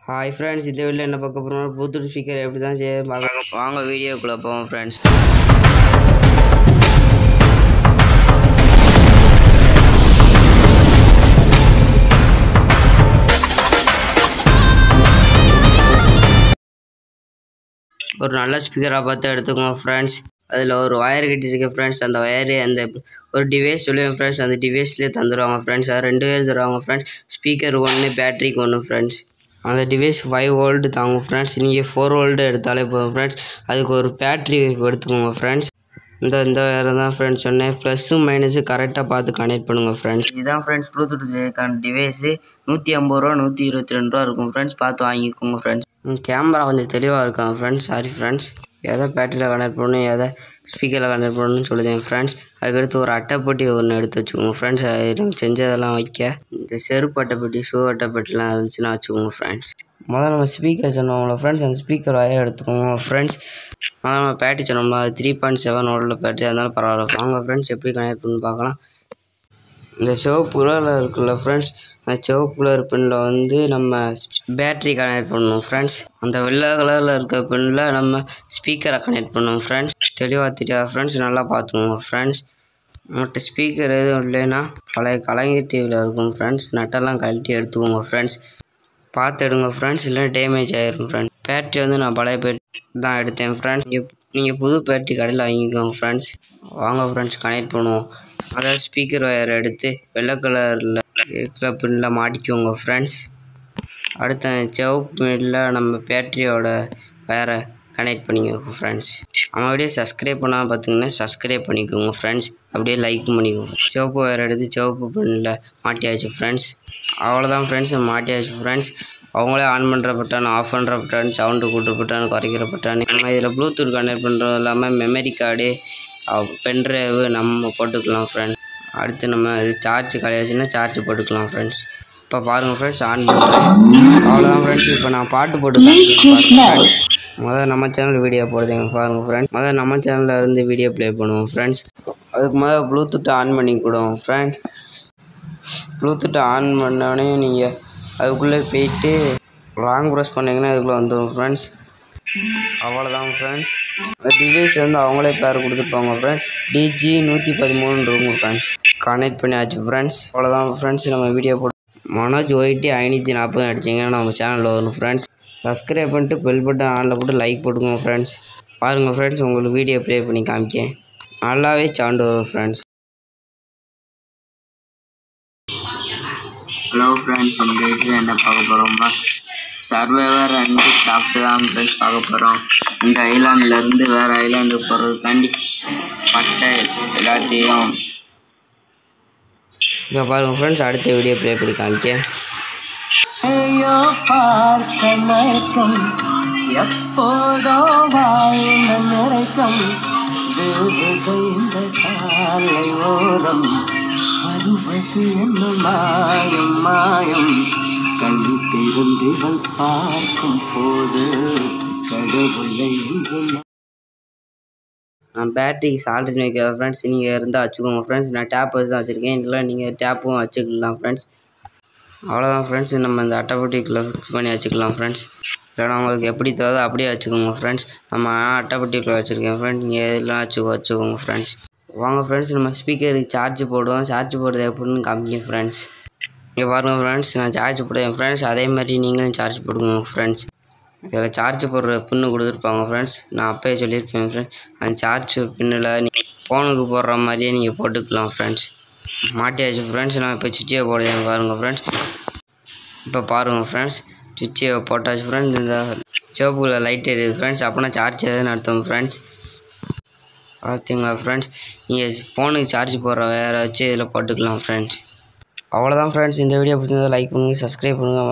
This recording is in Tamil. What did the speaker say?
ஹாய் ஃப்ரெண்ட்ஸ், இந்த வீடியோவில் என்ன பார்க்க போகிறோம், ப்ளூடூத் ஸ்பீக்கர் எப்படி தான் செய்ய பார்க்க வாங்க வீடியோக்குள்ளே போவோம் ஃப்ரெண்ட்ஸ். ஒரு நல்ல ஸ்பீக்கராக பார்த்து எடுத்துக்கோங்க ஃப்ரெண்ட்ஸ். அதில் ஒரு ஒயர் கட்டியிருக்கேன் ஃப்ரெண்ட்ஸ். அந்த ஒயரு அந்த ஒரு டிவைஸ் சொல்லுவேன் ஃப்ரெண்ட்ஸ். அந்த டிவைஸ்லேயே தந்துடுவாங்க ஃப்ரெண்ட்ஸ். அது 2 பேர் தருவாங்க ஃப்ரெண்ட்ஸ். Speaker 1, பேட்ரிக்கு 1 friends. அந்த டிவைஸ் 5 வோல்ட் தாங்கும் ஃப்ரெண்ட்ஸ். நீங்கள் 4 வோல்ட் எடுத்தாலே போதும் ஃப்ரெண்ட்ஸ். அதுக்கு ஒரு பேட்ரி எடுத்துக்கோங்க ஃப்ரெண்ட்ஸ். இந்த வேறு தான் ஃப்ரெண்ட்ஸ் சொன்னேன். ப்ளஸ்ஸும் மைனஸும் கரெக்டாக பார்த்து கனெக்ட் பண்ணுங்கள் ஃப்ரெண்ட்ஸ். இதுதான் ஃப்ரெண்ட்ஸ் ப்ளூடூத்துக்கான டிவைஸு. 150 ரூபா 122 ரூபா இருக்கும் ஃப்ரெண்ட்ஸ். பார்த்து வாங்கிக்கோங்க ஃப்ரெண்ட்ஸ். கேமரா கொஞ்சம் தெளிவாக இருக்காங்க ஃப்ரெண்ட்ஸ். Sorry friends. எதை பேட்டரியில் கனெக்ட் பண்ணணும், எதை ஸ்பீக்கரில் கனெக்ட் பண்ணணும்னு சொல்லுதேன் ஃப்ரெண்ட்ஸ். அதுக்கடுத்து ஒரு அட்டைப்பட்டி ஒன்று எடுத்து வச்சுக்கோங்க ஃப்ரெண்ட்ஸ். நம்ம செஞ்சதெல்லாம் வைக்க இந்த செருப்பு அட்டைப்பட்டி, ஷூ அட்டைப்பட்டிலாம் இருந்துச்சுன்னா வச்சுக்கோங்க ஃப்ரெண்ட்ஸ். முதல்ல நம்ம ஸ்பீக்கர் சொன்னோம்ல ஃப்ரெண்ட்ஸ், அந்த ஸ்பீக்கர் ஒயர் எடுத்துக்கோங்க ஃப்ரெண்ட்ஸ். முதல்ல நம்ம பேட்டரி சொன்னோம்ல, அது 3.7 வோல்ட் பேட்டரி, அதனால பரவாயில்ல. வாங்க ஃப்ரெண்ட்ஸ் எப்படி கனெக்ட் பண்ணி பார்க்கலாம். இந்த சிவப்பு கலரில் இருக்குல்ல ஃப்ரெண்ட்ஸ், அந்த சிவப்பு கலர் பின்னில் நம்ம பேட்ரி கனெக்ட் பண்ணணும் ஃப்ரெண்ட்ஸ். அந்த வெள்ளை கலரில் இருக்க பின்னில் நம்ம ஸ்பீக்கரை கனெக்ட் பண்ணணும் ஃப்ரெண்ட்ஸ். தெளிவாக ஃப்ரெண்ட்ஸ், நல்லா பார்த்துக்கோங்க ஃப்ரெண்ட்ஸ். நம்மகிட்ட ஸ்பீக்கர் எதுவும் இல்லைன்னா பழைய கலைஞர் டிவியில் இருக்கும் ஃப்ரெண்ட்ஸ். நட்டெல்லாம் கழட்டி எடுத்துக்கோங்க ஃப்ரெண்ட்ஸ். பார்த்து எடுங்க ஃப்ரெண்ட்ஸ், இல்லைன்னா டேமேஜ் ஆகிரும் ஃப்ரெண்ட்ஸ். பேட்ரி நான் பழைய பேட்டரி தான் எடுத்தேன் ஃப்ரெண்ட்ஸ். நீங்கள் புது பேட்டரி கடையில் வாங்கிக்கோங்க ஃப்ரெண்ட்ஸ். வாங்க ஃப்ரெண்ட்ஸ் கனெக்ட் பண்ணுவோம். அதாவது ஸ்பீக்கர் ஒயர் எடுத்து வெள்ளை கலரில் இருக்கிற பின்னில் மாட்டிக்குவோங்க ஃப்ரெண்ட்ஸ். அடுத்த சிவப்பு பின்னில் நம்ம பேட்டரியோட ஒயரை கனெக்ட் பண்ணிக்கோங்க ஃப்ரெண்ட்ஸ். நம்ம அப்படியே சப்ஸ்கிரைப் பண்ணால் பார்த்தீங்கன்னா சப்ஸ்கிரைப் பண்ணிக்கோங்க ஃப்ரெண்ட்ஸ். அப்படியே லைக் பண்ணிக்கோங்க. சிவப்பு ஒயர் எடுத்து சிவப்பு பின்னில் மாட்டியாச்சு ஃப்ரெண்ட்ஸ். அவ்வளோதான் ஃப்ரெண்ட்ஸ், மாட்டியாச்சு ஃப்ரெண்ட்ஸ். அவங்களே ஆன் பண்ணுற பட்டன், ஆஃப் பண்ணுற பட்டன், சவுண்டு கூட்டுற பட்டன், குறைக்கிற பட்டன். நம்ம இதில் ப்ளூடூத் கனெக்ட் பண்ணுறது இல்லாமல் மெமரி கார்டு, பென்ட்ரைவு நம்ம போட்டுக்கலாம் ஃப்ரெண்ட்ஸ். அடுத்து நம்ம இது சார்ஜ் கிடையாச்சுன்னா சார்ஜ் போட்டுக்கலாம் ஃப்ரெண்ட்ஸ். இப்போ பாருங்கள் ஃப்ரெண்ட்ஸ், ஆன் பண்ணுறேன். அவ்வளோதான் ஃப்ரெண்ட்ஸ். இப்போ நான் பாட்டு போட்டுக்கலாம். முதல்ல நம்ம சேனல் வீடியோ போடுறதுங்க பாருங்கள் ஃப்ரெண்ட்ஸ். முதல்ல நம்ம சேனலில் இருந்து வீடியோ ப்ளே பண்ணுவோம் ஃப்ரெண்ட்ஸ். அதுக்கு முதல்ல ப்ளூடூத்தை ஆன் பண்ணி கொடுவோம் ஃப்ரெண்ட்ஸ். ப்ளூடூத்தை ஆன் பண்ணோடனே நீங்கள் அதுக்குள்ளே போயிட்டு லாங் ப்ரெஸ் பண்ணிங்கன்னா அதுக்குள்ளே வந்துடும் ஃப்ரெண்ட்ஸ். அவ்வளோதான் ஃப்ரெண்ட்ஸ். டிவைஸ் அவங்களே பேர் கொடுத்துருப்பாங்க ஃப்ரெண்ட்ஸ். DG113 இருக்கும் ஃப்ரெண்ட்ஸ். கனெக்ட் பண்ணியாச்சு ஃப்ரெண்ட்ஸ். அவ்வளோதான் ஃப்ரெண்ட்ஸ். நம்ம வீடியோ போட்டு மனோஜ் OIT 540 அடிச்சிங்கன்னா நம்ம சேனலில் வரும் ஃப்ரெண்ட்ஸ். சப்ஸ்கிரைப் பண்ணிட்டு பெல் பட்டன் ஆனில் போட்டு லைக் போட்டுக்கோங்க ஃப்ரெண்ட்ஸ். பாருங்கள் ஃப்ரெண்ட்ஸ், உங்களுக்கு வீடியோ ப்ளே பண்ணி காமிக்கேன். நல்லாவே சவுண்டு வரும் ஃப்ரெண்ட்ஸ். ஹலோ ஃப்ரெண்ட்ஸ், இந்த வீட்டில் என்ன பார்க்க போகிறோம்னா சர்வைவர் அண்ட் கிராஃப்ட் தான் ஃப்ரெண்ட்ஸ் பார்க்க போகிறோம். இந்த ஐலாண்ட்லேருந்து வேறு ஐலாண்டுக்கு போகிறதுக்காண்டி பட்டை எல்லாத்தையும் இப்போ பாருங்கள் ஃப்ரெண்ட்ஸ், அடுத்த வீடியோ ப்ளே பண்ணி காமிக்கேன். ஐயோ பார்க்க மயக்கம், எப்போதோ வாயின நிறைக்கம், இந்த சாலை ஓரம் வருவது என்ன மாயம் மாயம், கல்வி திறந்திவள் பார்க்கும் போது கடவுளை நான் பேட்டரிக்கு சால்ட்ரின் வைக்க ஃப்ரெண்ட்ஸ். நீங்கள் இருந்தால் வச்சுக்கோங்க ஃப்ரெண்ட்ஸ். நான் டேப் வச்சு தான் வச்சுருக்கேன். இல்லை நீங்கள் டேப்பும் வச்சுக்கலாம் ஃப்ரெண்ட்ஸ். அவ்வளோதான் ஃப்ரெண்ட்ஸ். நம்ம இந்த அட்டைப்பட்டிக்குள்ளே ஃபிக்ஸ் பண்ணி வச்சுக்கலாம் ஃப்ரெண்ட்ஸ். இல்லைனா உங்களுக்கு எப்படி தோதோ அப்படியே வச்சுக்கோங்க ஃப்ரெண்ட்ஸ். நம்ம அட்டைப்பட்டிக்குள்ளே வச்சுருக்கேன் ஃப்ரெண்ட்ஸ். நீங்கள் எதெல்லாம் வச்சுக்கோங்க ஃப்ரெண்ட்ஸ். வாங்க ஃப்ரெண்ட்ஸ், நம்ம ஸ்பீக்கருக்கு சார்ஜ் போடுவோம். சார்ஜ் போடுறது எப்படின்னு காமிக்கேன் ஃப்ரெண்ட்ஸ். இங்கே பாருங்கள் ஃப்ரெண்ட்ஸ், நான் சார்ஜ் போடுவேன் ஃப்ரெண்ட்ஸ். அதே மாதிரி நீங்களும் சார்ஜ் போடுங்க ஃப்ரெண்ட்ஸ். இதில் சார்ஜ் போடுற பின்னு கொடுத்துருப்பாங்க ஃப்ரெண்ட்ஸ். நான் அப்போயே சொல்லியிருப்பேன் ஃப்ரெண்ட்ஸ். அந்த சார்ஜ் பின்னில் நீங்கள் ஃபோனுக்கு போடுற மாதிரியே நீங்கள் போட்டுக்கலாம் ஃப்ரெண்ட்ஸ். மாட்டியாச்சு ஃப்ரெண்ட்ஸ். நான் இப்போ சுவிட்சை போடுவேன் பாருங்கள் ஃப்ரெண்ட்ஸ். இப்போ பாருங்கள் ஃப்ரெண்ட்ஸ், சுவிட்சை போட்டாச்சு ஃப்ரெண்ட்ஸ். இந்த சிவப்புல லைட் எரியுது ஃப்ரெண்ட்ஸ். அப்போனா சார்ஜ் எதுன்னு அர்த்தம் ஃப்ரெண்ட்ஸ். பார்த்தீங்களா ஃப்ரெண்ட்ஸ், நீங்கள் ஃபோனுக்கு சார்ஜ் போடுற வேறு வச்சு இதில் போட்டுக்கலாம் ஃப்ரெண்ட்ஸ். அவ்வளோதான் ஃப்ரெண்ட்ஸ். இந்த வீடியோ பிடிச்சிருந்தா லைக் பண்ணுங்கள், சப்ஸ்கிரைப் பண்ணுங்கள்.